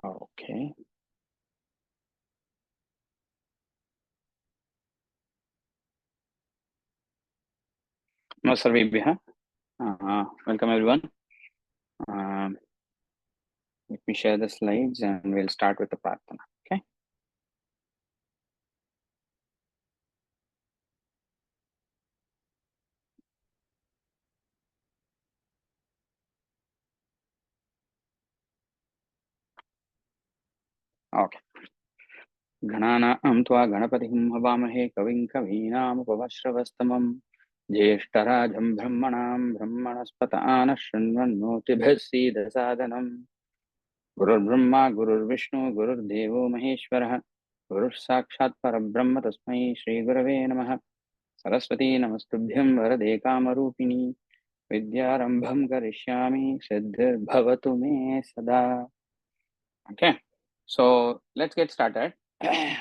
Okay. Namaskar. Welcome everyone. Um, Let me share the slides and we'll start with the prarthana. Okay. Okay. Gananaam tva ganapatihim havamahe kavim kavinam upavashravastamam jyeshtarajam brahmanam brahmanaspata anashrinvannotibhः seedasadanam Gurur Brahma Gurur Vishnu Gurur Devo Maheshwarah Gurur Sakshat Parabrahma Tasmai Shri Gurave Namaha Saraswati Namastubhyam Varade Kamarupini Vidyarambham Karishyami Siddhir Bhavatu Me Sada. Okay, so let's get started. Like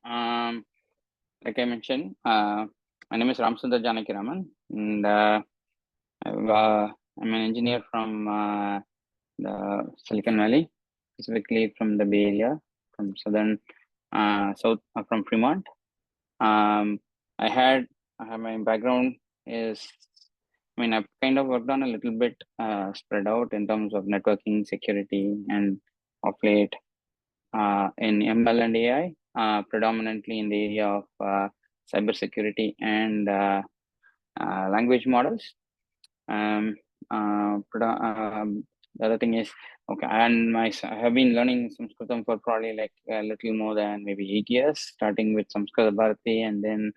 I mentioned, my name is Ramsundar Janakiraman, and I'm an engineer from the Silicon Valley, specifically from the Bay Area, from from Fremont. I have my background is, I've kind of worked on a little bit spread out in terms of networking, security, and of late in ML and AI, predominantly in the area of cybersecurity and language models. The other thing is, okay, and I have been learning Sanskritam for probably like a little more than maybe 8 years, starting with Samskrita Bharati and then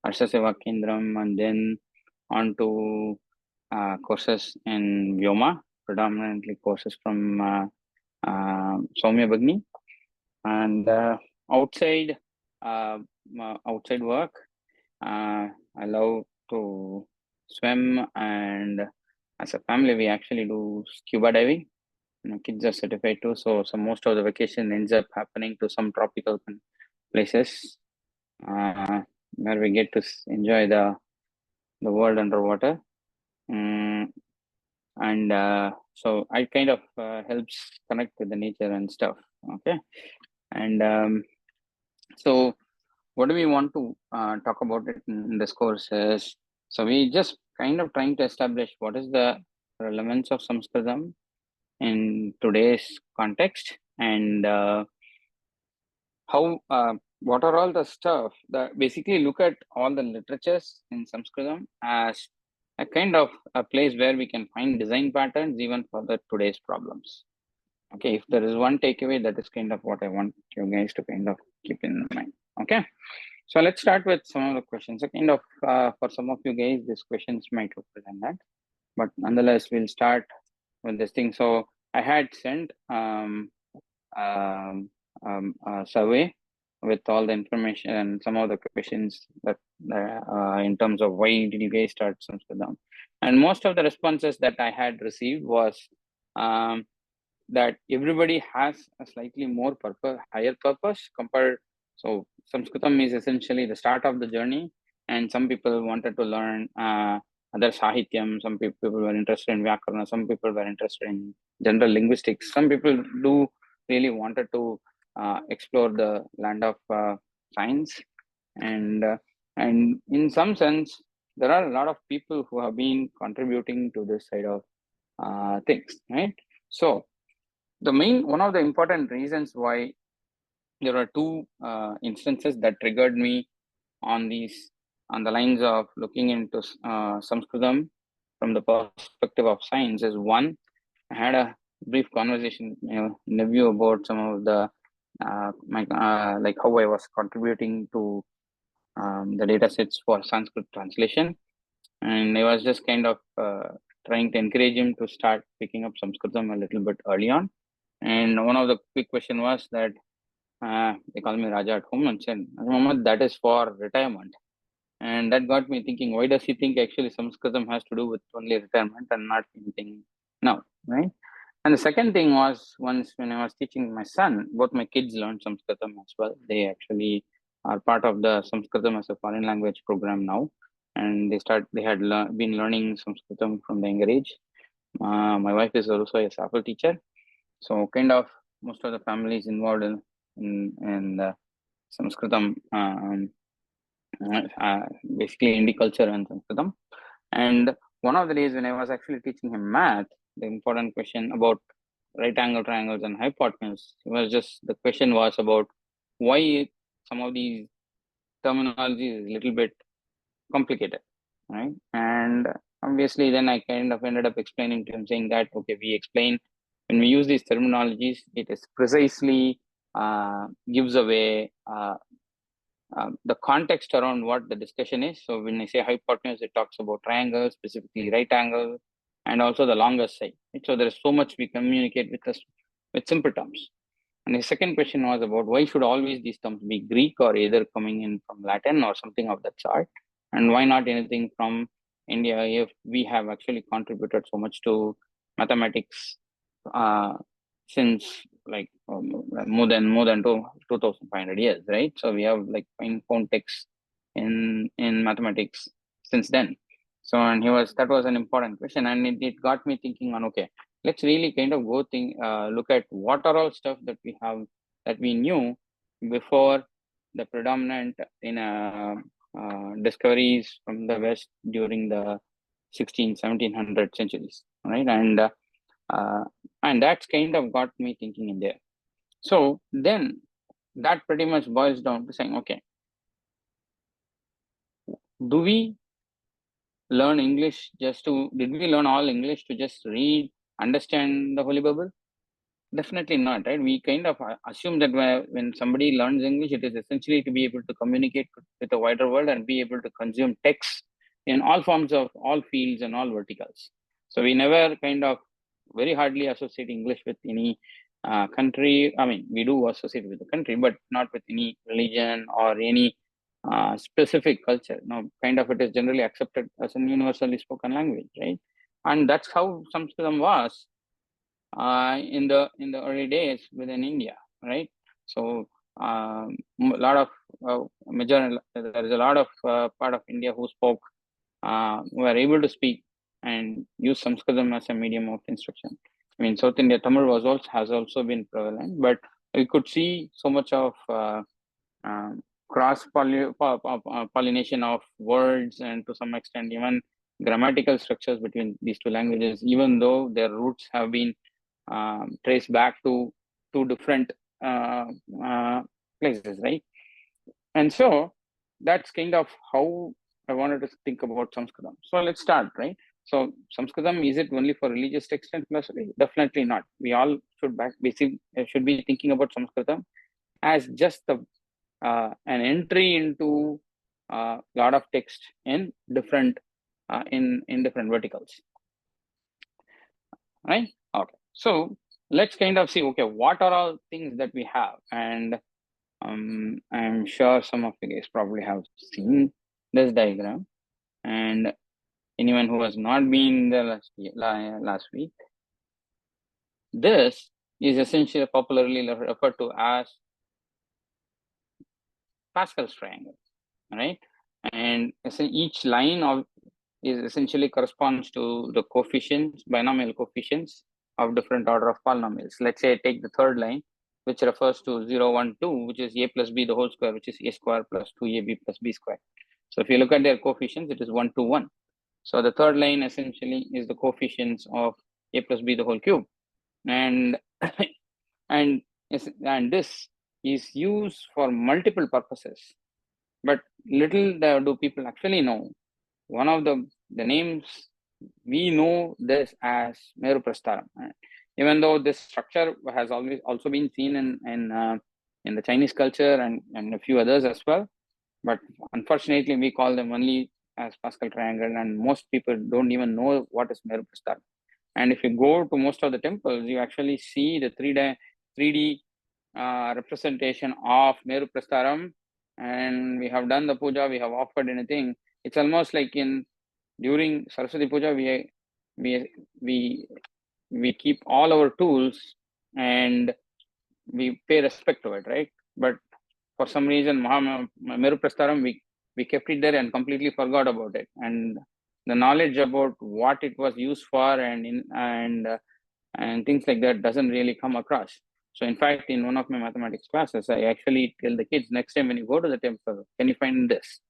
Harsha Seva Kendram, and then on to courses in Vyoma, predominantly courses from Soumya Bagni, and outside outside work, I love to swim, and as a family we actually do scuba diving. Kids are certified too, so most of the vacation ends up happening to some tropical places where we get to enjoy the world underwater. And so I kind of helps connect with the nature and stuff. Okay, and so what do we want to talk about it in this course is, so we just kind of trying to establish what is the relevance of Sanskritam in today's context, and how what are all the stuff that basically look at all the literatures in Sanskritam as a kind of a place where we can find design patterns even for the today's problems. Okay, if there is one takeaway, that is kind of what I want you guys to kind of keep in mind. Okay, so let's start with some of the questions. So kind of for some of you guys, these questions might represent that, but nonetheless, we'll start with this thing. So I had sent a survey with all the information and some of the questions that in terms of why did you guys start Sanskritam, and most of the responses that I had received was that everybody has a slightly more higher purpose compared. So Sanskritam is essentially the start of the journey, and some people wanted to learn other sahityam, some people were interested in Vyakarana, some people were interested in general linguistics, some people do really wanted to explore the land of science, and in some sense, there are a lot of people who have been contributing to this side of things, right? So one of the important reasons why there are two instances that triggered me on the lines of looking into Sanskritam from the perspective of science is, one, I had a brief conversation interview about some of the like how I was contributing to the data sets for Sanskrit translation, and I was just kind of trying to encourage him to start picking up Sanskritam a little bit early on. And one of the quick question was that they call me Raja at home, and said, Muhammad, that is for retirement. And that got me thinking, why does he think actually Sanskritam has to do with only retirement and not anything now, right? And the second thing was, once when I was teaching my son, both my kids learned Sanskritam as well. They actually are part of the Sanskritam as a foreign language program now. And they had been learning Sanskritam from the younger age. My wife is also a Safal teacher. So kind of most of the families involved in the Sanskritam, basically Indic culture and Sanskritam. And one of the days when I was actually teaching him math, the important question about right angle triangles and hypotenuse, the question was about why some of these terminology is a little bit complicated, right? And obviously, then I kind of ended up explaining to him, saying that, okay, we explain when we use these terminologies, it is precisely gives away the context around what the discussion is. So when I say hypotenuse, it talks about triangles, specifically right angle, and also the longest side. Right? So there is so much we communicate with us with simple terms. And the second question was about why should always these terms be Greek or either coming in from Latin or something of that sort, and why not anything from India if we have actually contributed so much to mathematics uh, since like more than 2,500 years, right? So we have like found texts in mathematics since then. So and that was an important question, and it got me thinking on, okay, let's really kind of look at what are all stuff that we have that we knew before the predominant discoveries from the West during the 1700 centuries, right? And that's kind of got me thinking in there. So then that pretty much boils down to saying, okay, do we learn English did we learn all English to just read, understand the Holy Bible? Definitely not, right? We kind of assume that when somebody learns English, it is essentially to be able to communicate with the wider world and be able to consume text in all forms of all fields and all verticals. So we never kind of very hardly associate English with any country. I mean, we do associate with the country, but not with any religion or any specific culture. No, kind of it is generally accepted as a universally spoken language, right? And that's how Sanskritam was in the early days within India, right? So a lot of there is a lot of part of India who were able to speak and use Sanskritam as a medium of instruction. I mean, South India Tamil has also been prevalent, but we could see so much of cross pollination of words, and to some extent even grammatical structures between these two languages, even though their roots have been traced back to two different places, right? And so that's kind of how I wanted to think about Sanskritam. So let's start, right? So Sanskritam, is it only for religious text and philosophy? Definitely not. We all should be thinking about Sanskritam as just an entry into a lot of text in different different verticals, right? Okay, so let's kind of see, okay, what are all things that we have? And I'm sure some of you guys probably have seen this diagram, and anyone who has not been there last week, this is essentially popularly referred to as Pascal's triangle, right? And each line is essentially corresponds to the coefficients, binomial coefficients of different order of polynomials. Let's say I take the third line, which refers to 0, 1, 2, which is a plus b the whole square, which is a square plus 2ab plus b square. So if you look at their coefficients, it is 1, 2, 1. So the third line essentially is the coefficients of a plus b the whole cube. And and this is used for multiple purposes. But little do people actually know, one of the names, we know this as Meru Prastaram. Even though this structure has always also been seen in the Chinese culture and a few others as well, but unfortunately we call them only as Pascal triangle, and most people don't even know what is Meru Prastaram. And if you go to most of the temples, you actually see the 3D representation of Meru Prastaram, and we have done the puja, we have offered anything. It's almost like during Saraswati Puja, we keep all our tools and we pay respect to it, right? But for some reason, Meru Prastaram, we kept it there and completely forgot about it. And the knowledge about what it was used for and things like that doesn't really come across. So in fact, in one of my mathematics classes, I actually tell the kids, next time when you go to the temple, can you find this?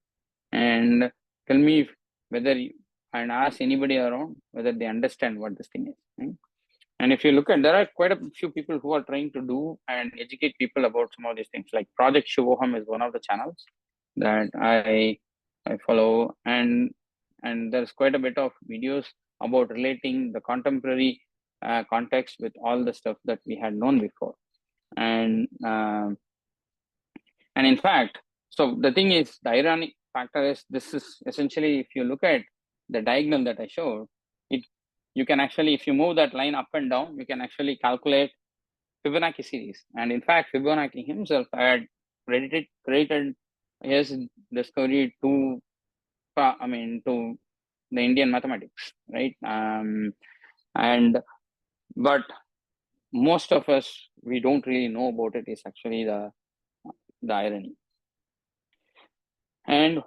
And tell me whether you, and ask anybody around whether they understand what this thing is. Right? And if you look at, there are quite a few people who are trying to do and educate people about some of these things. Like Project Shivoham is one of the channels that I follow, and there's quite a bit of videos about relating the contemporary context with all the stuff that we had known before. And in fact, so the thing is, the ironic factor is, this is essentially, if you look at the diagonal that I showed, it, you can actually, if you move that line up and down, you can actually calculate Fibonacci series. And in fact, Fibonacci himself had created his discovery to to the Indian mathematics, right? And but most of us, we don't really know about it, is actually the irony. And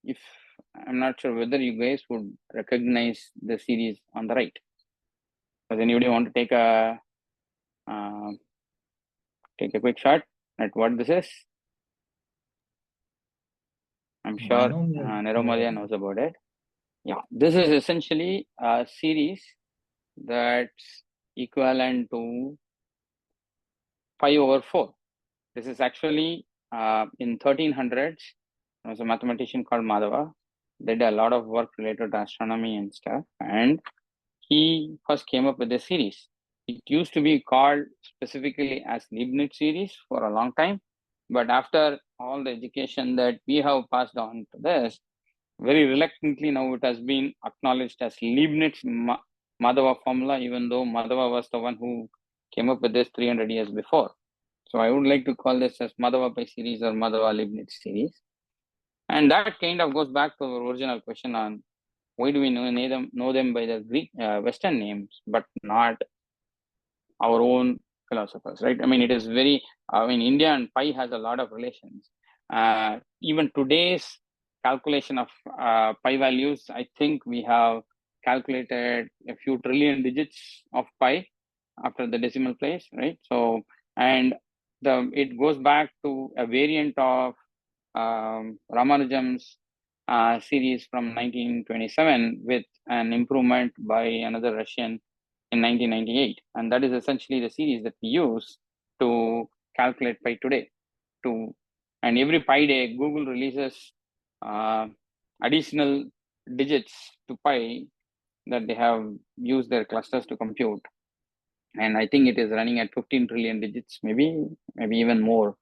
if I'm not sure whether you guys would recognize the series on the right. Does anybody want to take a quick shot at what this is? I'm sure Niromaya knows about it. Yeah, this is essentially a series that's equivalent to 5/4. This is actually in 1300s. There was a mathematician called Madhava. They did a lot of work related to astronomy and stuff, and he first came up with this series. It used to be called specifically as Leibniz series for a long time, but after all the education that we have passed on to this, very reluctantly now it has been acknowledged as Leibniz Madhava formula, even though Madhava was the one who came up with this 300 years before. So I would like to call this as Madhava Pi series or Madhava Leibniz series. And that kind of goes back to the original question on why do we know them by the Greek Western names, but not our own philosophers, right? I mean, it is very, India and pi has a lot of relations. Even today's calculation of pi values, I think we have calculated a few trillion digits of pi after the decimal place, right? So, and it goes back to a variant of Ramanujan's series from 1927 with an improvement by another Russian in 1998. And that is essentially the series that we use to calculate pi today. And every pi day, Google releases additional digits to pi that they have used their clusters to compute. And I think it is running at 15 trillion digits, maybe even more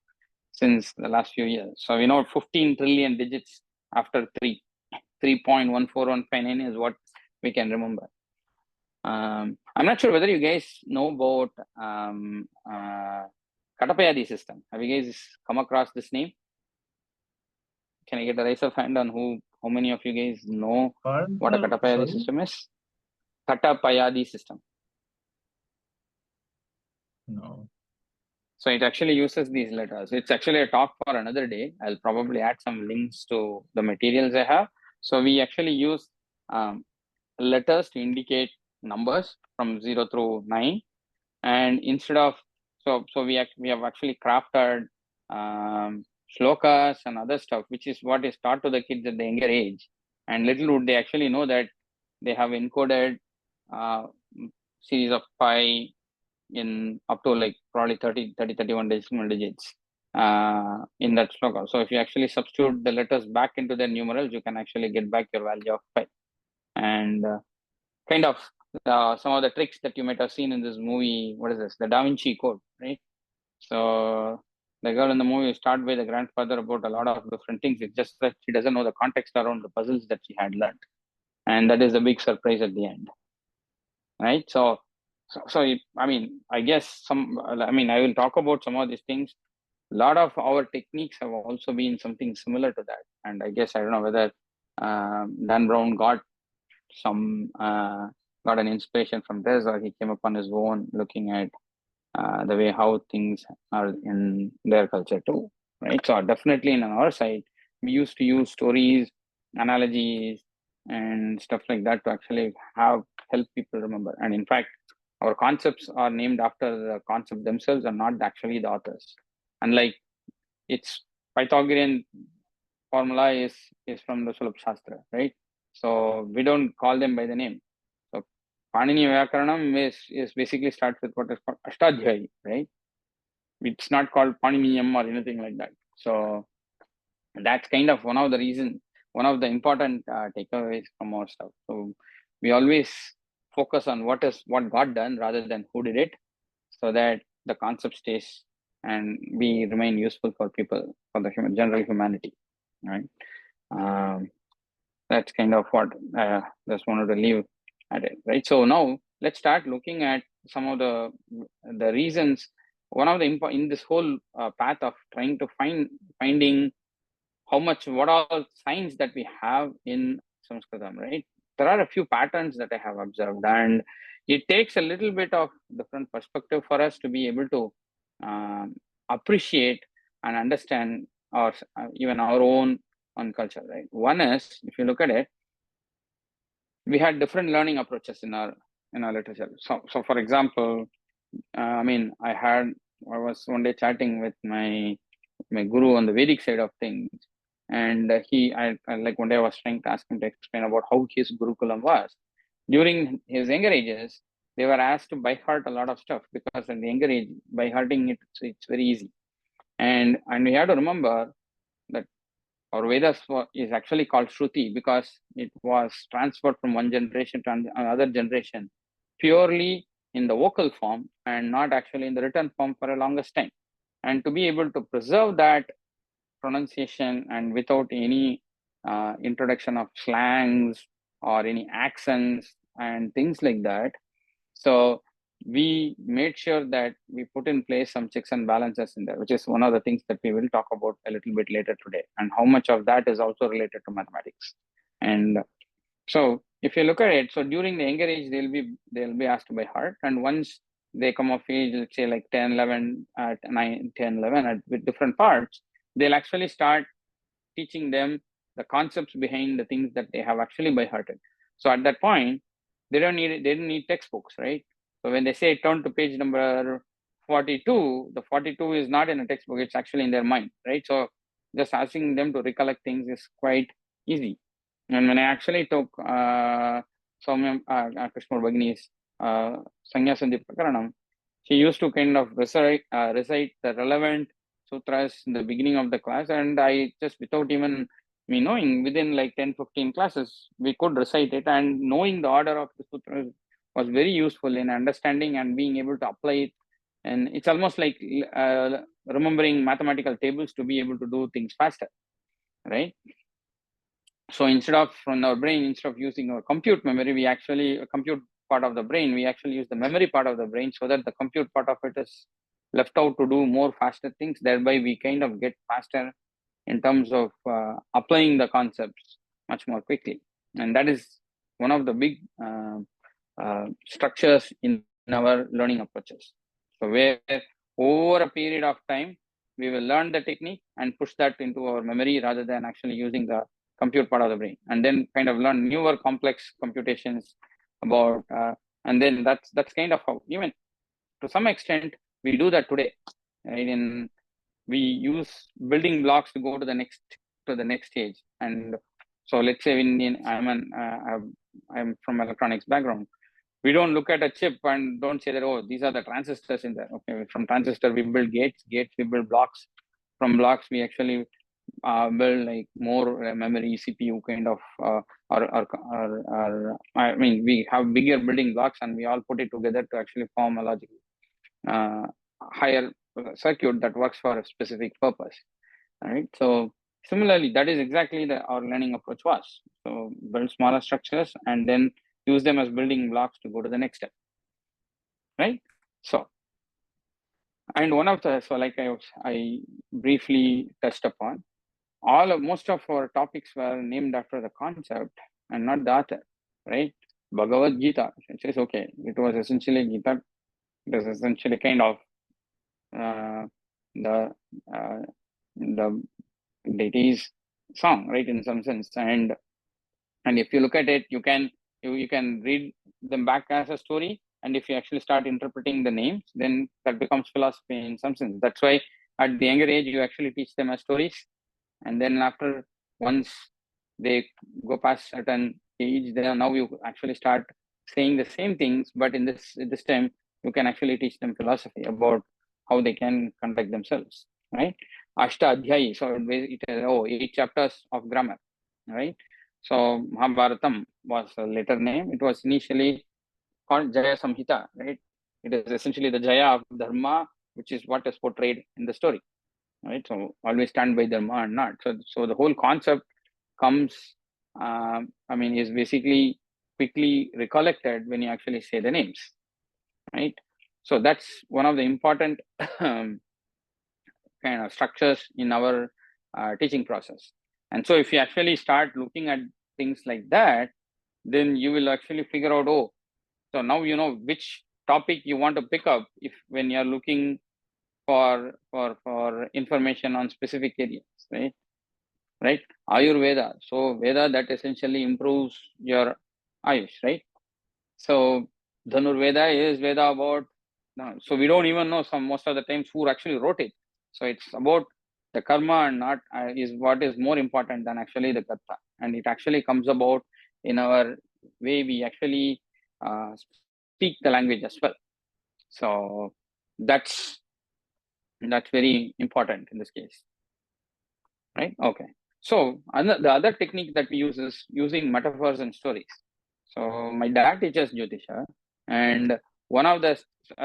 since the last few years. So we know 15 trillion digits after 3.14159 is what we can remember. I'm not sure whether you guys know about Katapayadi system. Have you guys come across this name? Can I get a raise of hand on how many of you guys know what a Katapayadi system is? Katapayadi system. No. So it actually uses these letters. It's actually a talk for another day. I'll probably add some links to the materials I have. So we actually use letters to indicate numbers from 0 through 9. And instead of, so we have actually crafted shlokas and other stuff, which is what is taught to the kids at the younger age. And little would they actually know that they have encoded series of pi in up to like probably 31 decimal digits in that shloka. So if you actually substitute the letters back into their numerals, you can actually get back your value of pi. And kind of some of the tricks that you might have seen in this movie, what is this? The Da Vinci Code, right? So the girl in the movie start with the grandfather about a lot of different things. It's just that she doesn't know the context around the puzzles that she had learned. And that is a big surprise at the end, right? So I guess I will talk about some of these things. A lot of our techniques have also been something similar to that. And I guess, I don't know whether Dan Brown got an inspiration from this, or he came upon his own looking at the way how things are in their culture too, right? So definitely on our side, we used to use stories, analogies, and stuff like that to actually help people remember. And in fact, our concepts are named after the concept themselves and not actually the authors. Unlike its Pythagorean formula is from the Sulabh Shastra, right? So we don't call them by the name. So Panini Vyakaranam is basically starts with what is called Ashtadhyayi, right? It's not called Paniniyam or anything like that. So that's kind of one of the reasons, one of the important takeaways from our stuff. So we always focus on what got done rather than who did it, so that the concept stays and we remain useful for people, for the general humanity, right? That's kind of what I just wanted to leave at it, right? So now let's start looking at some of the reasons. One of the in this whole path of trying to finding what all signs that we have in Sanskritam, right? There are a few patterns that I have observed, and it takes a little bit of different perspective for us to be able to appreciate and understand our even our own culture, right? One is, if you look at it, we had different learning approaches in our literature. So for example, I was one day chatting with my guru on the Vedic side of things, and I like one day I was trying to ask him to explain about how his Gurukulam was. During his younger ages, they were asked to by heart a lot of stuff, because at the younger age, by hearting it's very easy. And we have to remember that our Vedas is actually called Shruti because it was transferred from one generation to another generation purely in the vocal form and not actually in the written form for a longest time. And to be able to preserve that pronunciation and without any introduction of slangs or any accents and things like that. So we made sure that we put in place some checks and balances in there, which is one of the things that we will talk about a little bit later today, and how much of that is also related to mathematics. And so if you look at it, so during the younger age, they'll be asked by heart, and once they come of age, let's say like 10, 11, 9, 10, 11, with different parts, they'll actually start teaching them the concepts behind the things that they have actually by hearted. So at that point, they didn't need textbooks, right? So when they say turn to page number 42, the 42 is not in a textbook, it's actually in their mind, right? So just asking them to recollect things is quite easy. And when I actually took Soumya Krishna Bhagini's Sanya Sandhi Prakaranam, she used to kind of recite the relevant sutras in the beginning of the class, and I just, without even me knowing, within like 10-15 classes, we could recite it, and knowing the order of the sutras was very useful in understanding and being able to apply it. And it's almost like remembering mathematical tables to be able to do things faster, right? So instead of from our brain, instead of using our compute memory, we actually compute part of the brain, we actually use the memory part of the brain, so that the compute part of it is left out to do more faster things. Thereby we kind of get faster in terms of applying the concepts much more quickly. And that is one of the big structures in our learning approaches. So where over a period of time, we will learn the technique and push that into our memory rather than actually using the compute part of the brain, and then kind of learn newer complex computations about, and then that's kind of how, even to some extent, we do that today, right? And we use building blocks to go to the next stage. And so let's say I'm from electronics background. We don't look at a chip and don't say that, oh, these are the transistors in there. Okay, from transistor we build gates we build blocks. From blocks we actually build like more memory, CPU kind of, we have bigger building blocks and we all put it together to actually form a logical higher circuit that works for a specific purpose, right? So similarly, that is exactly our learning approach was. So build smaller structures and then use them as building blocks to go to the next step, right? So, and one of the, so like I briefly touched upon, most of our topics were named after the concept and not the author, right? Bhagavad Gita, it says, okay, it was essentially Gita. It is essentially kind of the deity's song, right? In some sense, and if you look at it, you can read them back as a story, and if you actually start interpreting the names, then that becomes philosophy in some sense. That's why at the younger age, you actually teach them as stories. And then after, once they go past certain age, then now you actually start saying the same things, but in this time, you can actually teach them philosophy about how they can conduct themselves, right? Ashta Adhyayi, so it is 8 chapters of grammar, right? So Mahabharatam was a later name. It was initially called Jaya Samhita, right? It is essentially the Jaya of Dharma, which is what is portrayed in the story, right? So always stand by Dharma and not. So the whole concept comes, is basically quickly recollected when you actually say the names, right? So that's one of the important kind of structures in our teaching process. And so if you actually start looking at things like that, then you will actually figure out, oh, so now you know which topic you want to pick up if when you're looking for information on specific areas, right? Right? Ayurveda. So Veda that essentially improves your Ayush, right? So Dhanurveda is Veda about, so we don't even know most of the times who actually wrote it. So it's about the karma and not is what is more important than actually the karta. And it actually comes about in our way we actually speak the language as well. So that's very important in this case, right? Okay. So the other technique that we use is using metaphors and stories. So my dad teaches Jyotisha, and one of the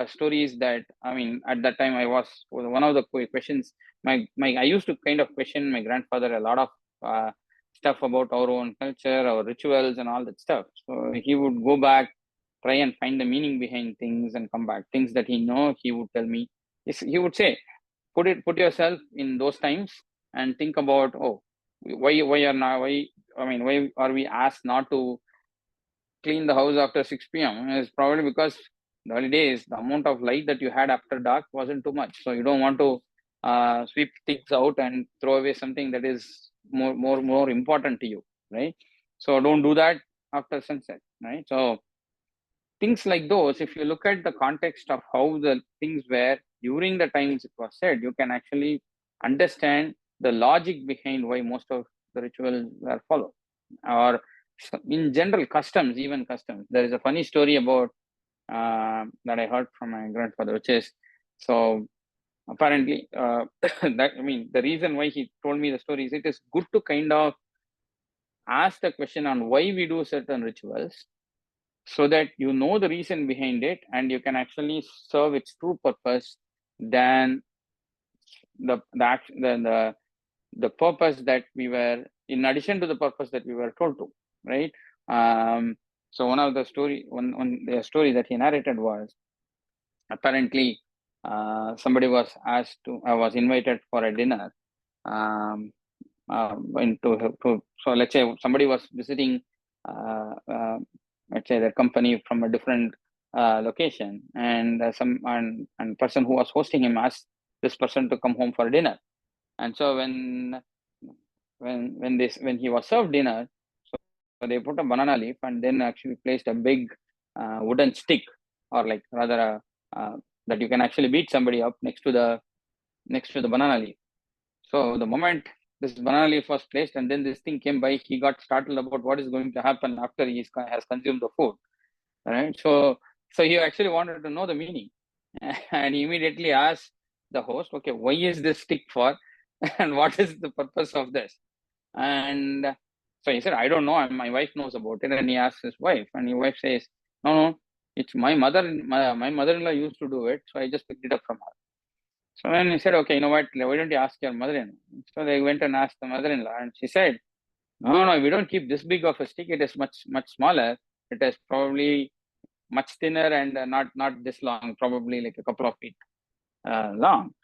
stories that at that time I was one of the questions. My I used to kind of question my grandfather a lot of uh, stuff about our own culture, our rituals, and all that stuff. So he would go back, try and find the meaning behind things, and come back. Things that he know, he would tell me. He would say, put yourself in those times and think about, oh, why are we asked not to clean the house after 6 p.m. is probably because the early days, the amount of light that you had after dark wasn't too much. So you don't want to sweep things out and throw away something that is more important to you, right? So don't do that after sunset, right? So things like those, if you look at the context of how the things were during the times it was said, you can actually understand the logic behind why most of the rituals were followed. Or in general, customs, even customs. There is a funny story about that I heard from my grandfather, which is, so apparently the reason why he told me the story is it is good to kind of ask the question on why we do certain rituals, so that you know the reason behind it and you can actually serve its true purpose than the purpose that we were, in addition to the purpose that we were told to, right? So one of the story that he narrated was, apparently somebody was was invited for a dinner, so let's say somebody was visiting let's say the company from a different location, and and person who was hosting him asked this person to come home for dinner. And so when he was served dinner, so they put a banana leaf and then actually placed a big wooden stick, or like rather that you can actually beat somebody up next to the banana leaf. So the moment this banana leaf was placed and then this thing came by, he got startled about what is going to happen after he has consumed the food, right? So he actually wanted to know the meaning, and he immediately asked the host, okay, why is this stick for, and what is the purpose of this? And so he said, I don't know, and my wife knows about it. And he asked his wife, and his wife says, no, it's my mother-in-law used to do it, so I just picked it up from her. So then he said, okay, you know what, why don't you ask your mother-in-law? So they went and asked the mother-in-law, and she said, no, we don't keep this big of a stick. It is much smaller. It is probably much thinner and not this long, probably like a couple of feet long.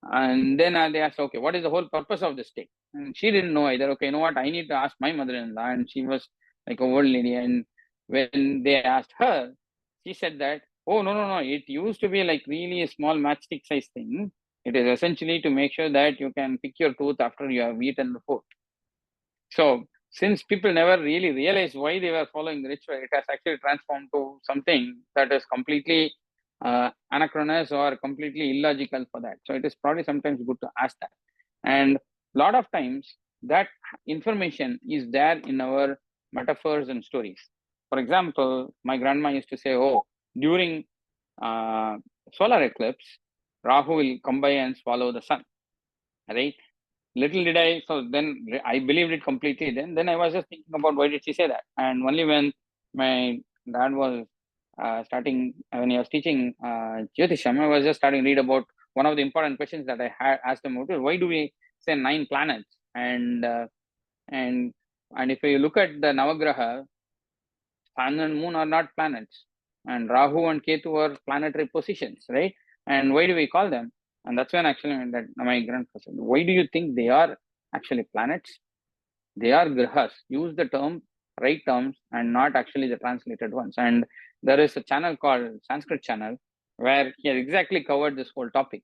And then they asked, okay, what is the whole purpose of the stick? And she didn't know either. Okay, you know what, I need to ask my mother-in-law. And she was like a old lady. And when they asked her, she said that, oh, no, it used to be like really a small matchstick size thing. It is essentially to make sure that you can pick your tooth after you have eaten the food. So since people never really realized why they were following the ritual, it has actually transformed to something that is completely anachronous or completely illogical for that. So it is probably sometimes good to ask that. And a lot of times that information is there in our metaphors and stories. For example, my grandma used to say, oh, during uh, solar eclipse, Rahu will come by and swallow the sun, right? Little did I, so then I believed it completely. Then I was just thinking about why did she say that? And only when my dad was starting, when he was teaching Jyotisham, I was just starting to read about one of the important questions that I had asked him, why do we say 9 planets? And if you look at the Navagraha, Sun and Moon are not planets, and Rahu and Ketu are planetary positions, right? And why do we call them? And that's when actually that my grandfather said, why do you think they are actually planets? They are grahas. Use the term, right terms, and not actually the translated ones. And there is a channel called Sanskrit channel where he has exactly covered this whole topic.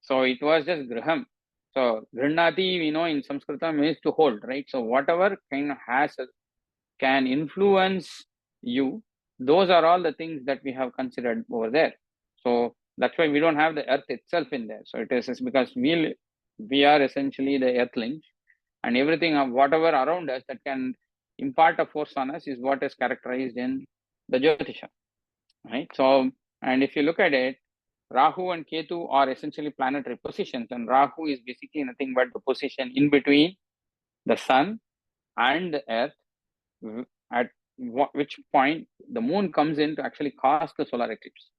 So it was just graham. So grindati, we know in Sanskrit means to hold, right? So whatever kind of can influence you, those are all the things that we have considered over there. So that's why we don't have the earth itself in there. So it is because we are essentially the earthlings, and everything of whatever around us that can impart a force on us is what is characterized in the Jyotisha, right? So, and if you look at it, Rahu and Ketu are essentially planetary positions, and Rahu is basically nothing but the position in between the sun and the earth, at which point the moon comes in to actually cause the solar eclipse,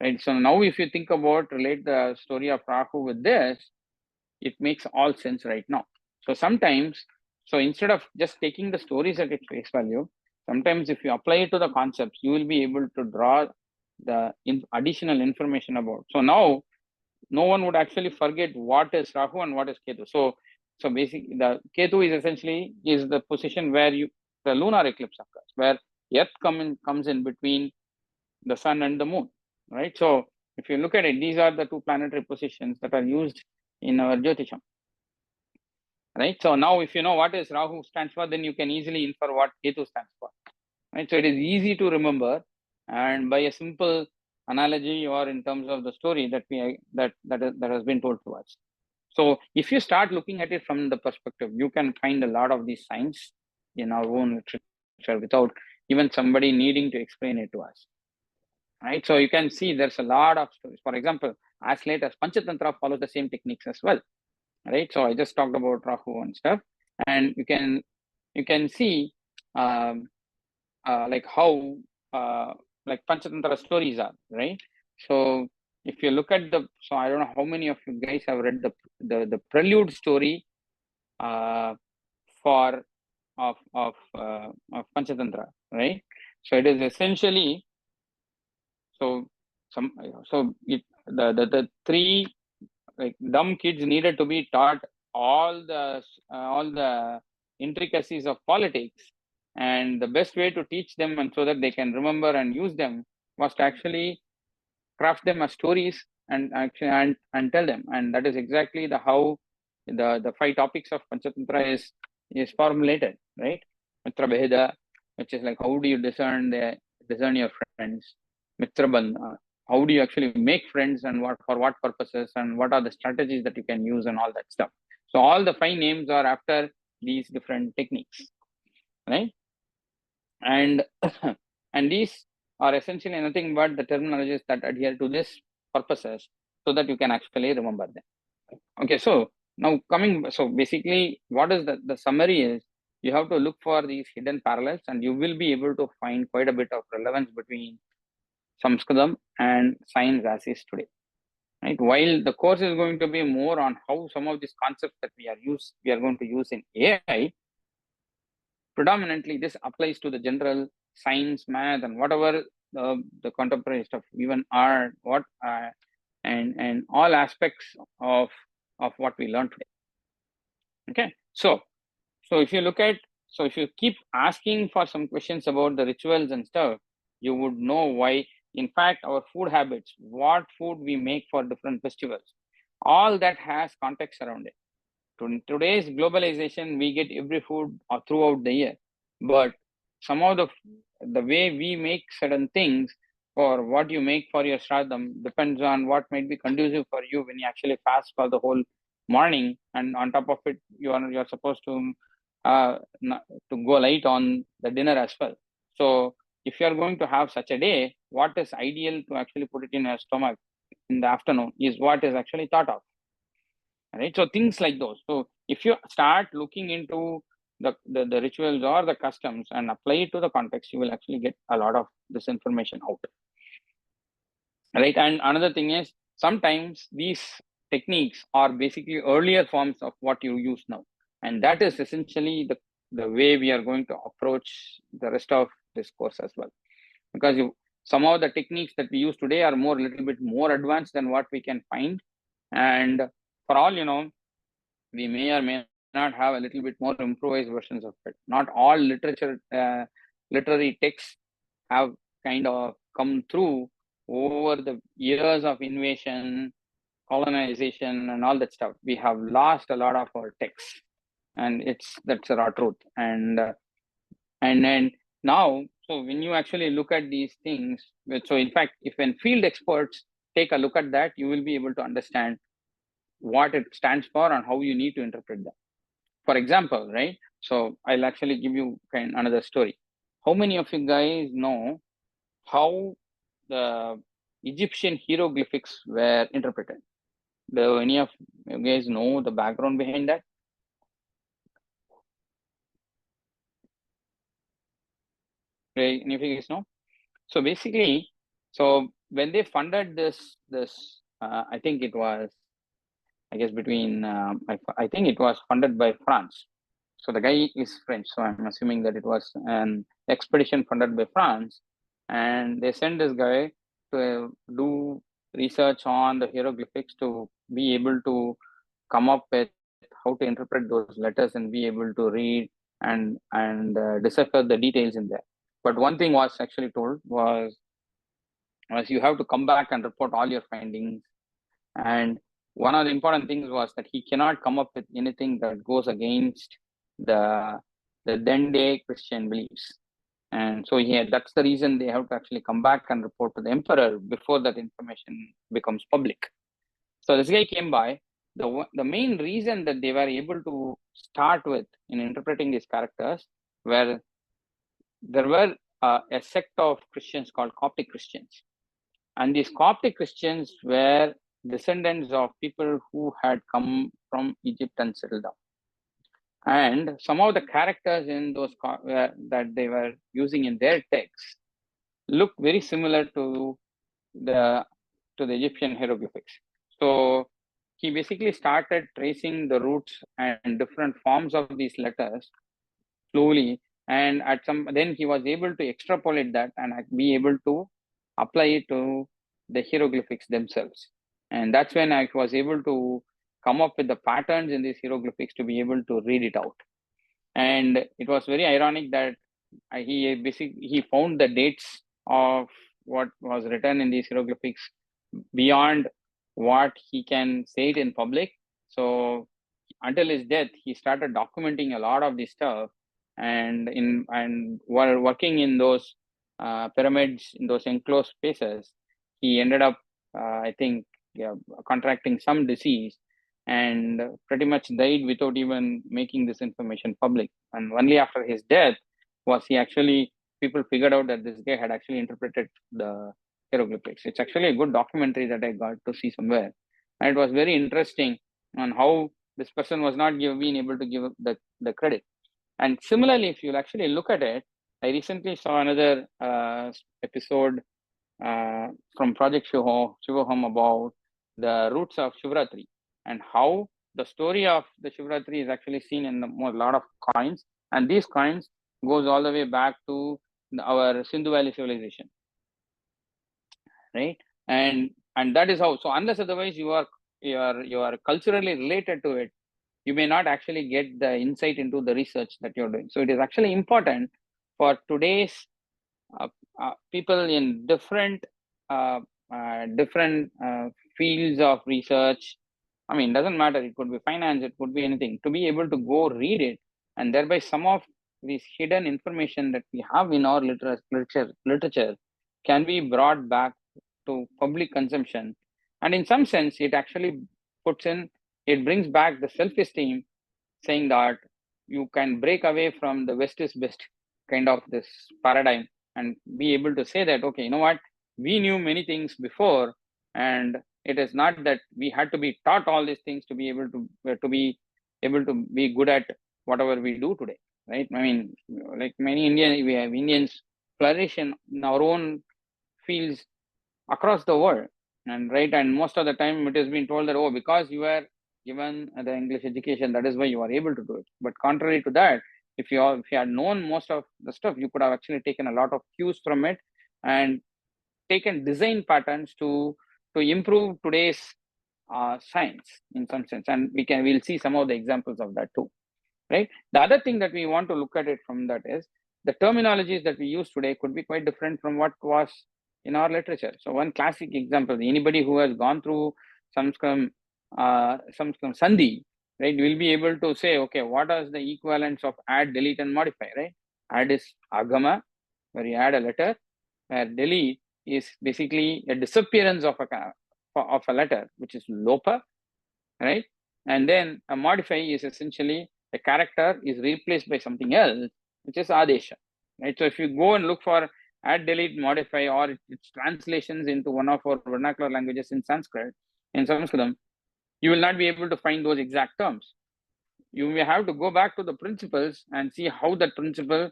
right? So now if you think about, relate the story of Rahu with this, it makes all sense right now. So sometimes, so instead of just taking the stories at its face value, sometimes if you apply it to the concepts, you will be able to draw the additional information about. So now no one would actually forget what is Rahu and what is Ketu. So basically the Ketu is essentially is the position where the lunar eclipse occurs, where Earth comes in between the sun and the moon, right? So if you look at it, these are the two planetary positions that are used in our Jyotisham, right? So now if you know what is Rahu stands for, then you can easily infer what Ketu stands for, right? So it is easy to remember, and by a simple analogy or in terms of the story that has been told to us. So if you start looking at it from the perspective, you can find a lot of these signs in our own literature without even somebody needing to explain it to us, right? So you can see there's a lot of stories. For example, as late as Panchatantra follows the same techniques as well, right? So I just talked about Rahu and stuff, and you can see like how like Panchatantra stories are, right? So if you look at so I don't know how many of you guys have read the prelude story for of Panchatantra, right? So it is essentially, so some so it the three like dumb kids needed to be taught all the intricacies of politics, and the best way to teach them and so that they can remember and use them was to actually craft them as stories and actually and tell them. And that is exactly the how the 5 topics of Panchatantra is formulated, right? Mitra Bheda, which is like how do you discern your friends. Mitra Bandha, how do you actually make friends and what for what purposes and what are the strategies that you can use and all that stuff. So all the 5 names are after these different techniques, right? And and these are essentially nothing but the terminologies that adhere to this purposes so that you can actually remember them. Okay, so now so basically what is the summary is, you have to look for these hidden parallels and you will be able to find quite a bit of relevance between Sanskritam and science as is today, right? While the course is going to be more on how some of these concepts that we are going to use in AI, predominantly this applies to the general science, math, and whatever the contemporary stuff, even art, and all aspects of what we learn today. Okay, so if you look at, so if you keep asking for some questions about the rituals and stuff, you would know why. In fact, our food habits, what food we make for different festivals, all that has context around it. today's globalization, we get every food throughout the year, but somehow the way we make certain things, or what you make for your Shraddham, depends on what might be conducive for you when you actually fast for the whole morning, and on top of it, you're supposed to to go light on the dinner as well. So if you're going to have such a day, what is ideal to actually put it in your stomach in the afternoon is what is actually thought of, right? So things like those. So if you start looking into the rituals or the customs and apply it to the context, you will actually get a lot of this information out, right? And another thing is, sometimes these techniques are basically earlier forms of what you use now, and that is essentially the way we are going to approach the rest of this course as well, because some of the techniques that we use today are more, little bit more advanced than what we can find. And for all you know, we may or may not have a little bit more improvised versions of it. Not all literary texts have kind of come through over the years of invasion, colonization, and all that stuff. We have lost a lot of our texts, and that's a raw truth. And then now, so when you actually look at these things, so in fact, if when field experts take a look at that, you will be able to understand what it stands for and how you need to interpret them. For example, right? So I'll actually give you another story. How many of you guys know how the Egyptian hieroglyphics were interpreted? Do any of you guys know the background behind that? Right? Any of you guys know? So basically, so when they funded this, I think it was, I guess between, I think it was funded by France. So the guy is French, so I'm assuming that it was an expedition funded by France, and they sent this guy to do research on the hieroglyphics to be able to come up with how to interpret those letters and be able to read and decipher the details in there. But one thing was actually told was you have to come back and report all your findings. And one of the important things was that he cannot come up with anything that goes against the then day Christian beliefs. And so that's the reason they have to actually come back and report to the emperor before that information becomes public. So this guy came by. The main reason that they were able to start with in interpreting these characters were there were a sect of Christians called Coptic Christians. And these Coptic Christians were descendants of people who had come from Egypt and settled down. And some of the characters in those that they were using in their texts look very similar to the Egyptian hieroglyphics. So he basically started tracing the roots and different forms of these letters slowly, and then he was able to extrapolate that and be able to apply it to the hieroglyphics themselves. And that's when I was able to come up with the patterns in these hieroglyphics to be able to read it out. And it was very ironic that he found the dates of what was written in these hieroglyphics beyond what he can say it in public. So until his death, he started documenting a lot of this stuff, and while working in those pyramids, in those enclosed spaces, he ended up, I think, contracting some disease, and pretty much died without even making this information public. And only after his death was people figured out that this guy had actually interpreted the hieroglyphics. It's actually a good documentary that I got to see somewhere, and it was very interesting on how this person was not being able to give the credit. And similarly, if you'll actually look at it, I recently saw another episode from Project Shivoham about the roots of Shivratri and how the story of the Shivratri is actually seen in a lot of coins. And these coins goes all the way back to our Sindhu Valley civilization, right? And that is how. So unless otherwise you are culturally related to it, you may not actually get the insight into the research that you're doing. So it is actually important for today's people in different fields of research I mean, doesn't matter. It could be finance, it could be anything. To be able to go read it, and thereby some of these hidden information that we have in our literature can be brought back to public consumption. And in some sense, it actually it brings back the self-esteem, saying that you can break away from the West is best kind of this paradigm and be able to say that, okay, you know what, we knew many things before, and it is not that we had to be taught all these things to be able to be good at whatever we do today, right? I mean, like many we have Indians flourish in our own fields across the world, and right, and most of the time it has been told that, oh, because you were given the English education, that is why you are able to do it. But contrary to that, if you had known most of the stuff, you could have actually taken a lot of cues from it and taken design patterns to improve today's science in some sense. And we'll see some of the examples of that too, right? The other thing that we want to look at it from that is the terminologies that we use today could be quite different from what was in our literature. So one classic example, anybody who has gone through Sanskrit, Sandhi, right, will be able to say, okay, what are the equivalents of add, delete, and modify, right? Add is agama, where you add a letter, where delete is basically a disappearance of a letter, which is lopa, right? And then a modify is essentially a character is replaced by something else, which is adesha, right? So if you go and look for add, delete, modify, or its translations into one of our vernacular languages in Sanskrit, in Sanskritam, you will not be able to find those exact terms. You may have to go back to the principles and see how that principle,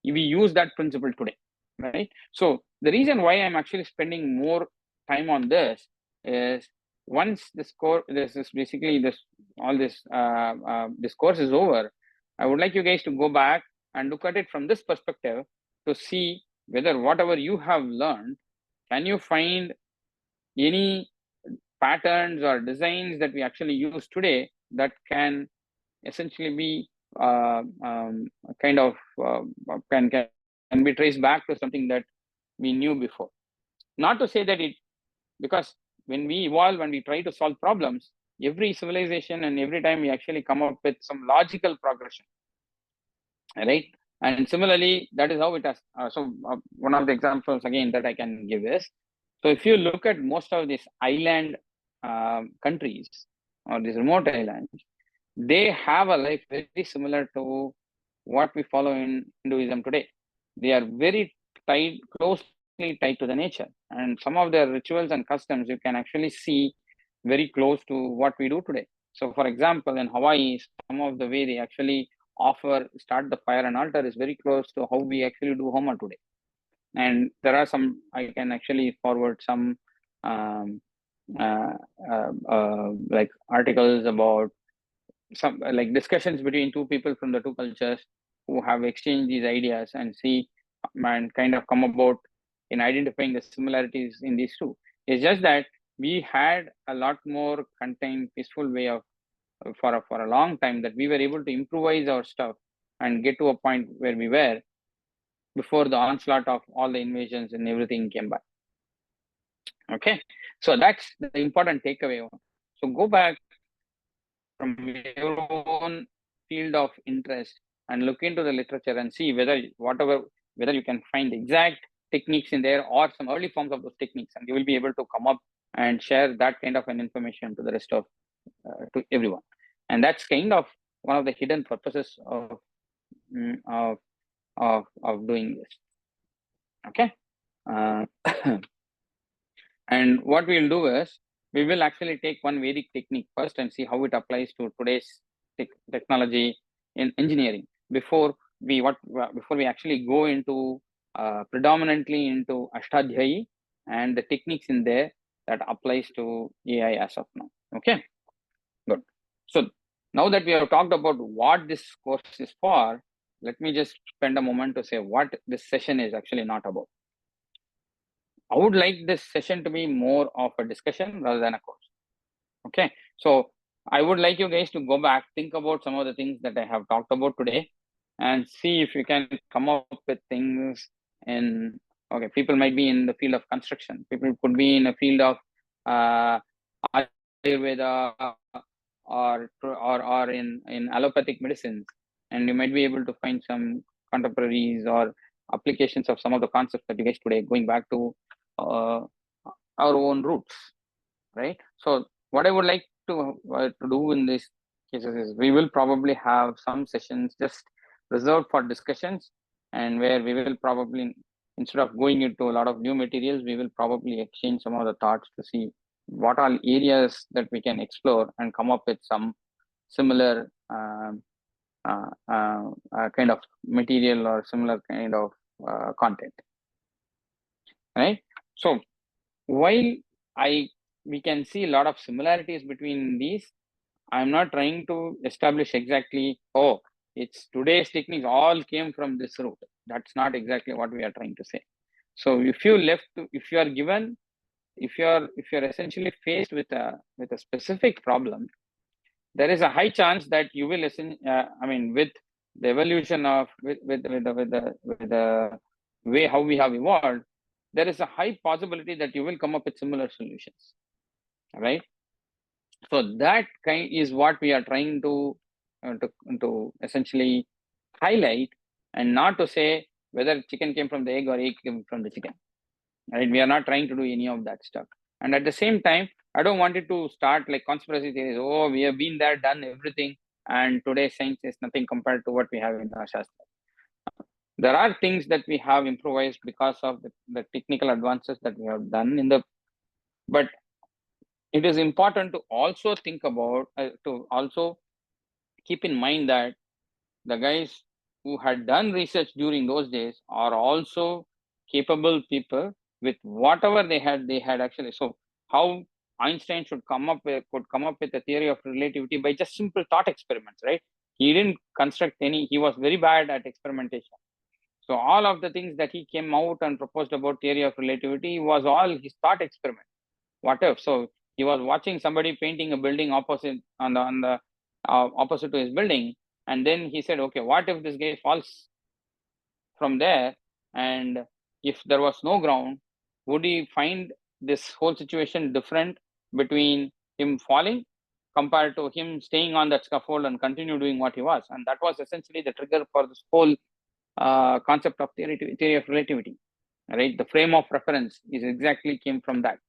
we use that principle today, right? So the reason why I'm actually spending more time on this is once this course course is over, I would like you guys to go back and look at it from this perspective to see whether whatever you have learned, can you find any patterns or designs that we actually use today that can essentially be kind of can be traced back to something that we knew before. Not to say that because when we evolve and we try to solve problems, every civilization and every time we actually come up with some logical progression, right? And similarly, that is how it has. One of the examples again that I can give is, so if you look at most of these island countries or these remote islands, they have a life very similar to what we follow in Hinduism today. They are very closely tied to the nature, and some of their rituals and customs you can actually see very close to what we do today. So, for example, in Hawaii, some of the way they actually start the fire and altar is very close to how we actually do Homa today. And there are some, I can actually forward some like articles about some like discussions between two people from the two cultures who have exchanged these ideas and see and kind of come about in identifying the similarities in these two. It's just that we had a lot more contained, peaceful way of for a long time that we were able to improvise our stuff and get to a point where we were before the onslaught of all the invasions and everything came by. Okay, so that's the important takeaway. So go back from your own field of interest and look into the literature and see whether you can find exact techniques in there or some early forms of those techniques, and you will be able to come up and share that kind of an information to the rest of to everyone. And that's kind of one of the hidden purposes of doing this. Okay. And what we'll do is we will actually take one Vedic technique first and see how it applies to today's technology in engineering before we actually go into predominantly into Ashtadhyayi and the techniques in there that applies to AI as of now. Okay, good. So now that we have talked about what this course is for, let me just spend a moment to say what this session is actually not about. I would like this session to be more of a discussion rather than a course. Okay, so I would like you guys to go back, think about some of the things that I have talked about today, and see if you can come up with things in, okay, people might be in the field of construction, people could be in a field of Ayurveda or in allopathic medicines, and you might be able to find some contemporaries or applications of some of the concepts that you guys today, going back to uh, our own roots, right? So what I would like to do in this cases is we will probably have some sessions just reserved for discussions, and where we will probably, instead of going into a lot of new materials, we will probably exchange some of the thoughts to see what all areas that we can explore and come up with some similar kind of material or similar kind of content, right? So while I we can see a lot of similarities between these, I'm not trying to establish exactly, oh, it's today's techniques all came from this route. That's not exactly what we are trying to say. So if you are given, if you're essentially faced with a specific problem, there is a high chance that you will with the evolution of with the way how we have evolved, there is a high possibility that you will come up with similar solutions, right? So that kind is what we are trying to essentially highlight, and not to say whether chicken came from the egg or egg came from the chicken, right? We are not trying to do any of that stuff. And at the same time, I don't want it to start like conspiracy theories. Oh, we have been there, done everything, and today's science is nothing compared to what we have in our Shastra. There are things that we have improvised because of the technical advances that we have done in the, but it is important to also think about, to also keep in mind that the guys who had done research during those days are also capable people with whatever they had actually. So how Einstein could come up with a theory of relativity by just simple thought experiments, right? He didn't construct any, he was very bad at experimentation. So all of the things that he came out and proposed about theory of relativity was all his thought experiment. What if? So he was watching somebody painting a building opposite on the opposite to his building, and then he said, okay, what if this guy falls from there, and if there was no ground, would he find this whole situation different between him falling compared to him staying on that scaffold and continue doing what he was? And that was essentially the trigger for this whole concept of theory of relativity, right? The frame of reference is exactly came from that.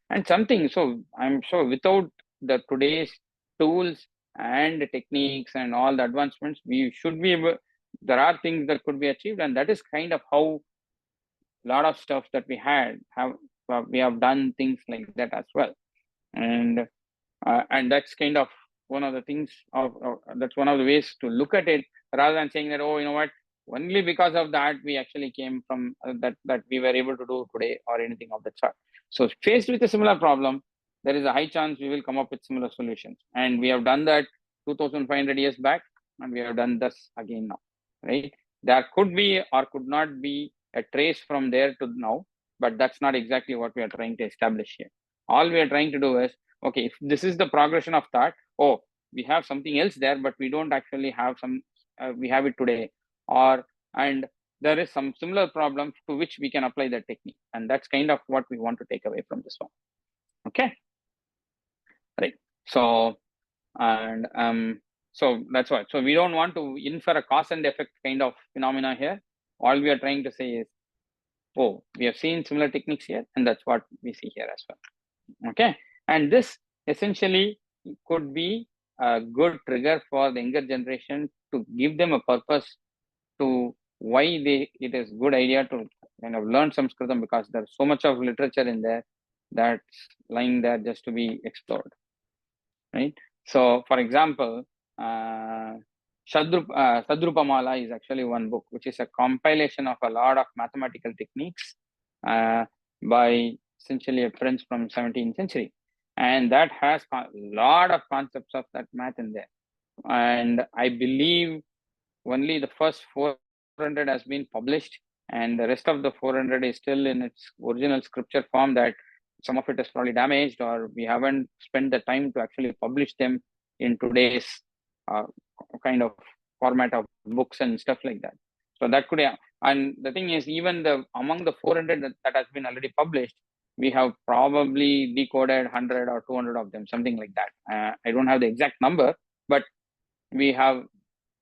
And something, so I'm sure without the today's tools and techniques and all the advancements, we should be able, there are things that could be achieved, and that is kind of how a lot of stuff that we had have we have done things like that as well. And that's kind of one of the things of that's one of the ways to look at it, rather than saying that, oh, you know what, only because of that we actually came from that we were able to do today or anything of that sort. So faced with a similar problem, there is a high chance we will come up with similar solutions, and we have done that 2500 years back, and we have done this again now, right? There could be or could not be a trace from there to now, but that's not exactly what we are trying to establish here. All we are trying to do is, okay, if this is the progression of thought, oh, we have something else there, but we don't actually have some, we have it today, or, and there is some similar problem to which we can apply that technique. And that's kind of what we want to take away from this one. Okay. Right. So, and so that's why. So we don't want to infer a cause and effect kind of phenomena here. All we are trying to say is, oh, we have seen similar techniques here, and that's what we see here as well. Okay. And this essentially could be a good trigger for the younger generation to give them a purpose to why it is good idea to kind of learn Sanskritam, because there's so much of literature in there that's lying there just to be explored, right? So for example, Sadrupamala is actually one book, which is a compilation of a lot of mathematical techniques by essentially a prince from 17th century. And that has a lot of concepts of that math in there. And I believe only the first 400 has been published, and the rest of the 400 is still in its original scripture form, that some of it is probably damaged, or we haven't spent the time to actually publish them in today's kind of format of books and stuff like that. So that could, and the thing is, even the among the 400 that has been already published, we have probably decoded 100 or 200 of them, something like that. I don't have the exact number, but we have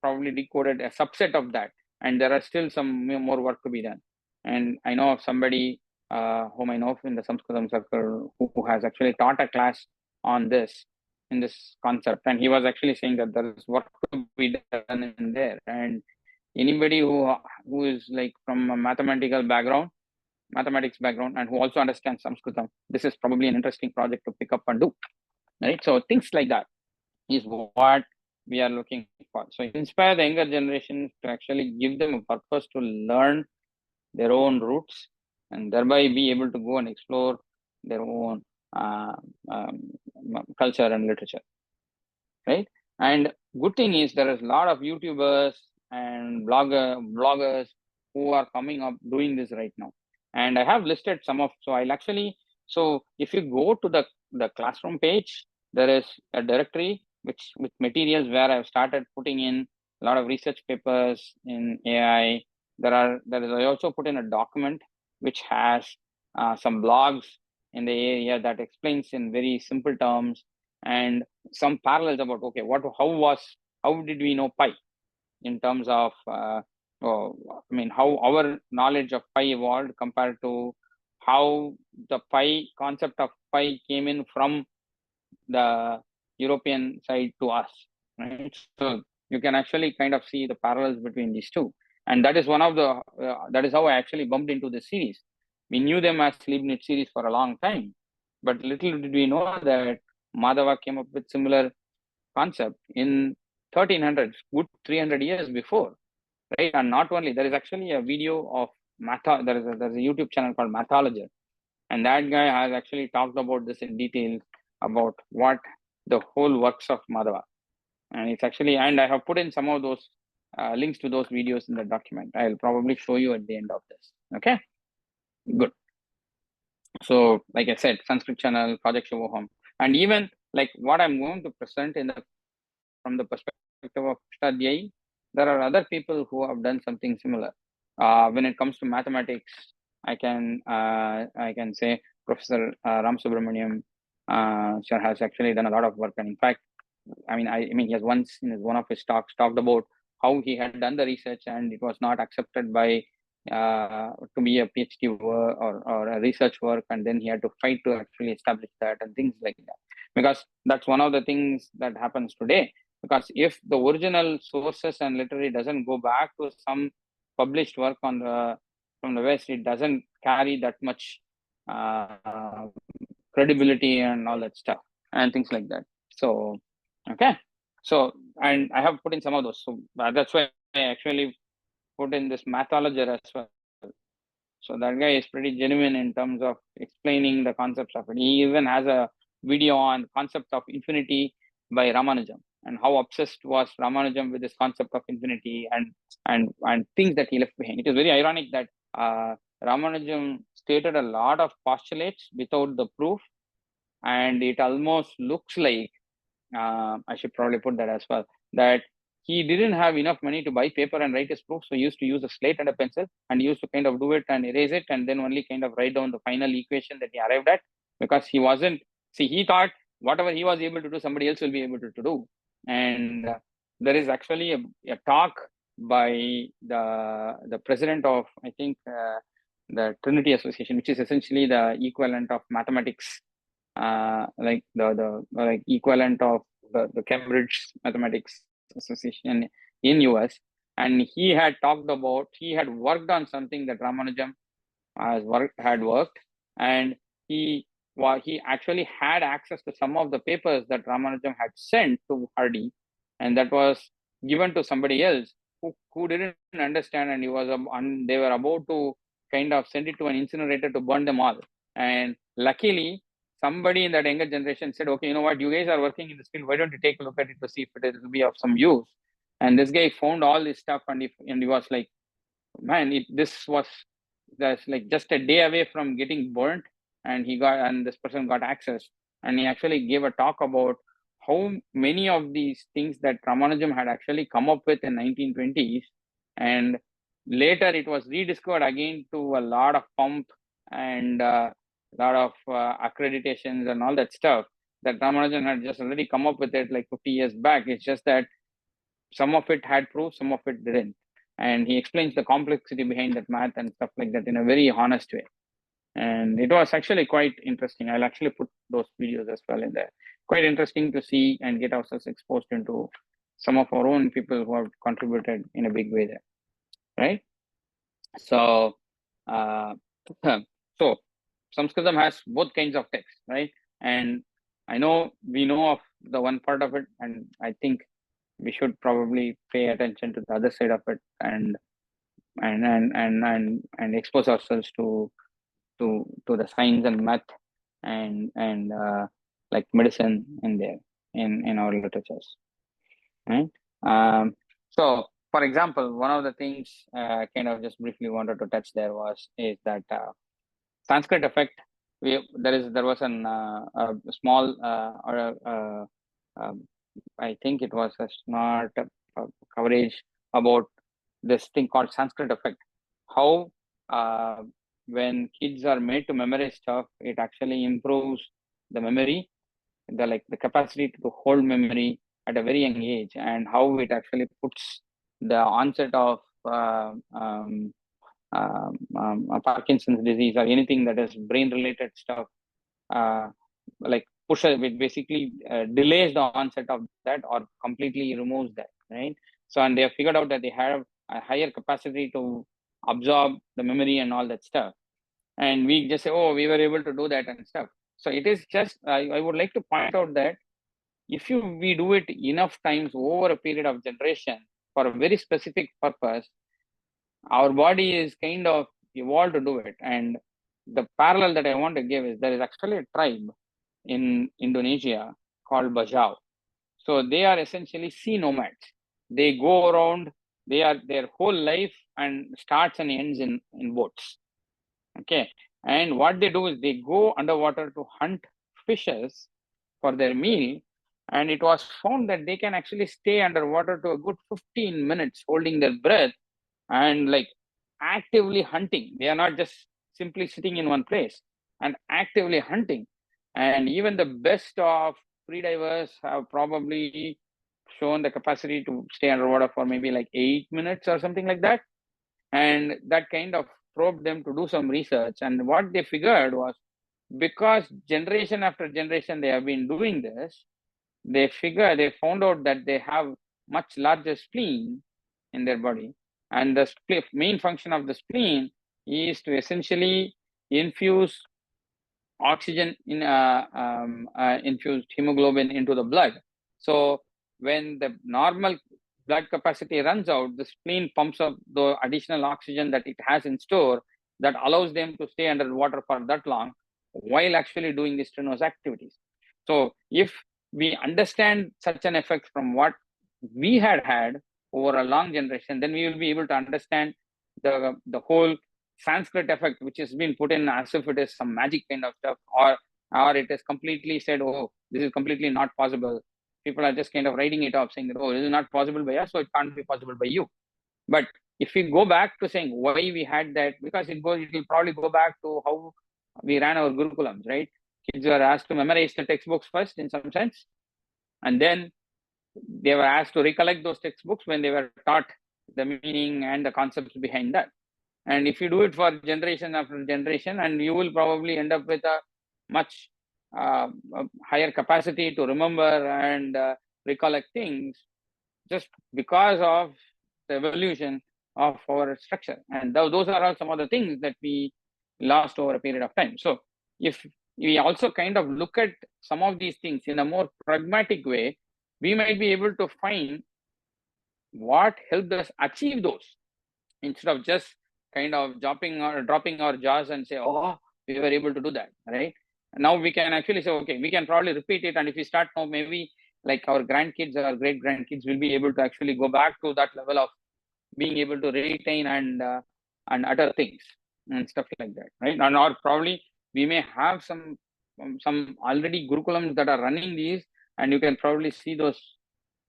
probably decoded a subset of that, and there are still some more work to be done. And I know of somebody whom I know in the Sanskritam circle who has actually taught a class on this, in this concept, and he was actually saying that there is work to be done in there. And anybody who is like from a mathematics background, and who also understands Sanskritam, this is probably an interesting project to pick up and do, right? So things like that is what we are looking for. So inspire the younger generation to actually give them a purpose to learn their own roots, and thereby be able to go and explore their own uh, um, culture and literature, right? And good thing is there is a lot of YouTubers and bloggers who are coming up doing this right now. And I have listed some of, so I'll actually, so if you go to the classroom page, there is a directory which with materials where I've started putting in a lot of research papers in AI. I also put in a document which has some blogs in the area that explains in very simple terms, and some parallels about, okay, how did we know pi in terms of how our knowledge of pi evolved compared to how the pi concept of pi came in from the European side to us, right? So you can actually kind of see the parallels between these two, and that is one of the that is how I actually bumped into this series. We knew them as Leibniz series for a long time, but little did we know that Madhava came up with similar concept in 1300s, good 300 years before, right? And not only, there is actually a video of there's a YouTube channel called Mathologer, and that guy has actually talked about this in detail about what the whole works of Madhava. And it's actually, and I have put in some of those links to those videos in the document. I'll probably show you at the end of this. Okay, good. So like I said, Sanskrit channel, Project Shivoham, and even like what I'm going to present from the perspective of Shtadhyay, there are other people who have done something similar. When it comes to mathematics, I can say Professor Ram Subramaniam sir has actually done a lot of work, and in fact, he has once in one of his talks talked about how he had done the research and it was not accepted by to be a PhD work or a research work, and then he had to fight to actually establish that and things like that. Because that's one of the things that happens today. Because if the original sources and literary doesn't go back to some published work from the West, it doesn't carry that much credibility and all that stuff and things like that. So okay, so and I have put in some of those, so that's why I actually put in this Mathologer as well. So that guy is pretty genuine in terms of explaining the concepts of it. He even has a video on concept of infinity by Ramanujam, and how obsessed was Ramanujam with this concept of infinity and things that he left behind. It is very ironic that Ramanujam stated a lot of postulates without the proof, and it almost looks like I should probably put that as well, that he didn't have enough money to buy paper and write his proof, so he used to use a slate and a pencil, and he used to kind of do it and erase it, and then only kind of write down the final equation that he arrived at, because he thought whatever he was able to do, somebody else will be able to do. And there is actually a talk by the president of, I think, the Trinity Association, which is essentially the equivalent of mathematics, like the equivalent of the Cambridge Mathematics Association in US, and he had worked on something that Ramanujam had worked, and he actually had access to some of the papers that Ramanujam had sent to Hardy, and that was given to somebody else who didn't understand, and they were about to kind of send it to an incinerator to burn them all. And luckily, somebody in that younger generation said, okay, you know what, you guys are working in this field, why don't you take a look at it to see if it will be of some use? And this guy found all this stuff, and he was like, man, this was that's like just a day away from getting burnt, and this person got access, and he actually gave a talk about how many of these things that Ramanujam had actually come up with in 1920s, and later it was rediscovered again to a lot of pomp and lot of accreditations and all that stuff, that Ramanujan had just already come up with it like 50 years back. It's just that some of it had proof, some of it didn't. And he explains the complexity behind that math and stuff like that in a very honest way. And it was actually quite interesting. I'll actually put those videos as well in there. Quite interesting to see and get ourselves exposed into some of our own people who have contributed in a big way there, right? So, so Sanskritam has both kinds of text, right? And I know we know of the one part of it, and I think we should probably pay attention to the other side of it and expose ourselves to the science and math and like medicine in there in our literatures, right? So for example, one of the things kind of just briefly wanted to touch there is that Sanskrit effect. There was a small I think it was a smart coverage about this thing called Sanskrit effect. How when kids are made to memorize stuff, it actually improves the memory, the capacity to hold memory at a very young age, and how it actually puts the onset of Parkinson's disease or anything that is brain related stuff, like it basically delays the onset of that or completely removes that, right? So, and they have figured out that they have a higher capacity to absorb the memory and all that stuff. And we just say, oh, we were able to do that and stuff. So it is just, I would like to point out that if we do it enough times over a period of generation for a very specific purpose, our body is kind of evolved to do it. And the parallel that I want to give is there is actually a tribe in Indonesia called Bajau. So they are essentially sea nomads. They go around, their whole life and starts and ends in boats. Okay. And what they do is they go underwater to hunt fishes for their meal. And it was found that they can actually stay underwater to a good 15 minutes holding their breath and like actively hunting. They are not just simply sitting in one place and actively hunting. And even the best of free divers have probably shown the capacity to stay underwater for maybe like 8 minutes or something like that. And that kind of probed them to do some research. And what they figured was, because generation after generation they have been doing this, they found out that they have much larger spleen in their body. And the main function of the spleen is to essentially infuse oxygen in infused hemoglobin into the blood. So when the normal blood capacity runs out, the spleen pumps up the additional oxygen that it has in store that allows them to stay underwater for that long while actually doing the strenuous activities. So if we understand such an effect from what we had over a long generation, then we will be able to understand the whole Sanskrit effect, which has been put in as if it is some magic kind of stuff, or it is completely said, oh, this is completely not possible. People are just kind of writing it off, saying that, oh, this is not possible by us, so it can't be possible by you. But if we go back to saying why we had that, because it will probably go back to how we ran our Gurukulams, right? Kids were asked to memorize the textbooks first in some sense, and then they were asked to recollect those textbooks when they were taught the meaning and the concepts behind that. And if you do it for generation after generation, and you will probably end up with a much higher capacity to remember and recollect things, just because of the evolution of our structure. And those are all some of the things that we lost over a period of time. So if we also kind of look at some of these things in a more pragmatic way, we might be able to find what helped us achieve those, instead of just kind of dropping our jaws and say, oh, we were able to do that, right? Now we can actually say, okay, we can probably repeat it. And if we start now, maybe like our grandkids or our great grandkids will be able to actually go back to that level of being able to retain and utter things and stuff like that, right? And or probably we may have some already Gurukulams that are running these, and you can probably see those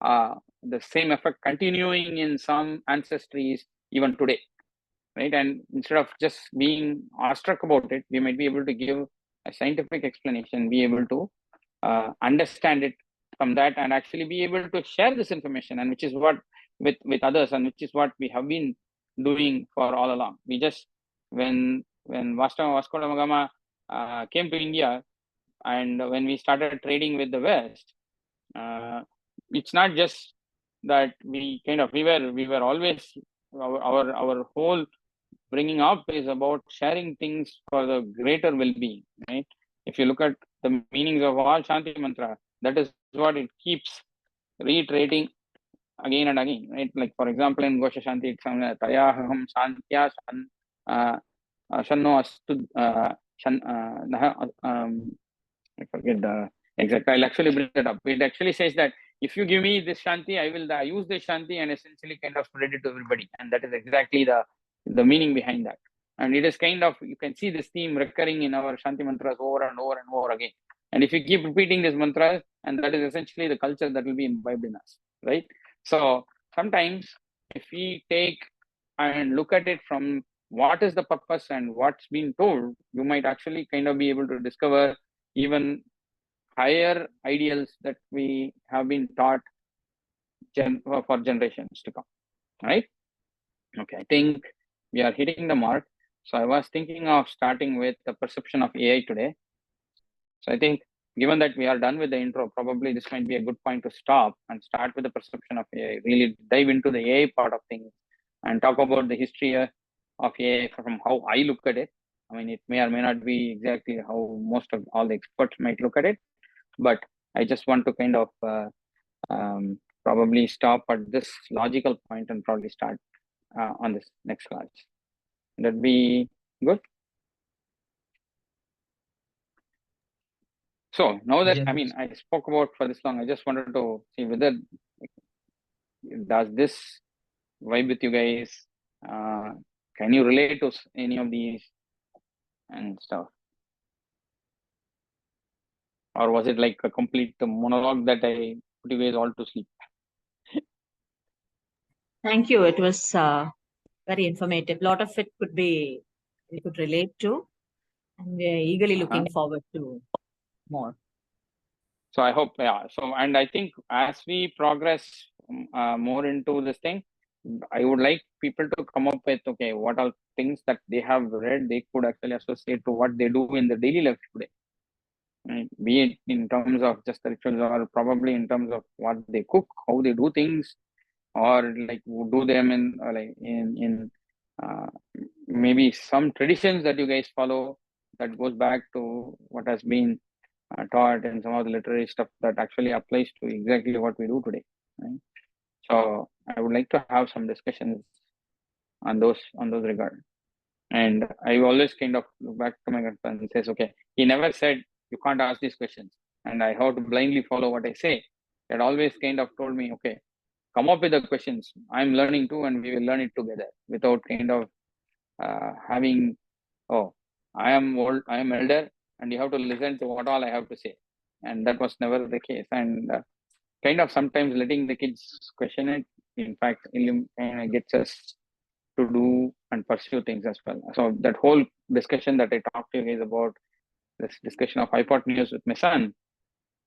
the same effect continuing in some ancestries even today, right? And instead of just being awestruck about it, we might be able to give a scientific explanation, be able to understand it from that, and actually be able to share this information, and which is what with others, and which is what we have been doing for all along. We just when Vasco da Gama came to India, and when we started trading with the West, it's not just that we were always our whole bringing up is about sharing things for the greater well-being, right? If you look at the meanings of all Shanti mantra, that is what it keeps reiterating again and again, right? Like for example, in Gosha Shanti, it's Tayaham Shantya Shanno Astu I forget the exact. I'll actually bring it up. It actually says that if you give me this Shanti, I will use this Shanti and essentially kind of spread it to everybody. And that is exactly the meaning behind that. And it is kind of, you can see this theme recurring in our Shanti mantras over and over and over again. And if you keep repeating these mantras, and that is essentially the culture that will be imbibed in us, right? So sometimes if we take and look at it from what is the purpose and what's been told, you might actually kind of be able to discover even higher ideals that we have been taught for generations to come, right? Okay, I think we are hitting the mark. So I was thinking of starting with the perception of AI today. So I think given that we are done with the intro, probably this might be a good point to stop and start with the perception of AI, really dive into the AI part of things and talk about the history of AI from how I look at it. I mean, it may or may not be exactly how most of all the experts might look at it, but I just want to kind of probably stop at this logical point and probably start on this next class. That'd be good. So now that, I mean, I spoke about for this long, I just wanted to see whether does this vibe with you guys? Can you relate to any of these and stuff? Or was it like a complete monologue that I put you guys all to sleep? Thank you. It was very informative. A lot of it we could relate to, and we are eagerly looking forward to more. So I hope, yeah. So, and I think as we progress more into this thing, I would like people to come up with, okay, what are things that they have read, they could actually associate to what they do in the daily life today. Right? Be it in terms of just the rituals, or probably in terms of what they cook, how they do things, or like do them in like in maybe some traditions that you guys follow that goes back to what has been taught and some of the literary stuff that actually applies to exactly what we do today. Right? So I would like to have some discussions on those regards. And I always kind of look back to my grandfather and says, okay, he never said you can't ask these questions, and I have to blindly follow what I say. He had always kind of told me, okay, come up with the questions. I'm learning too, and we will learn it together without kind of having, oh, I am old, I am elder, and you have to listen to what all I have to say. And that was never the case. And kind of sometimes letting the kids question it, in fact, gets us to do and pursue things as well. So that whole discussion that I talked to you guys about, this discussion of hypotenuse with my son,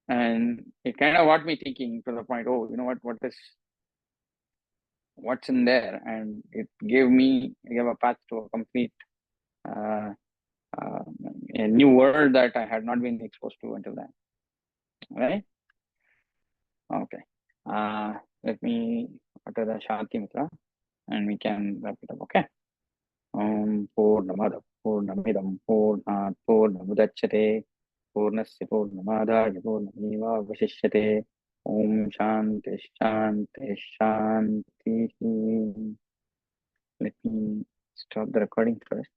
and it kind of got me thinking to the point, oh, you know what's in there, and it gave a path to a complete a new world that I had not been exposed to until then. Right? Okay. Let me utter the Shanti Mitra and we can wrap it up. Okay. Purnamada Purnamidam Purnat Purnamudachyate Purnasya Purnamadaya Purnameva Vasishyate Om Shanti Shanti Shanti. Let me stop the recording first.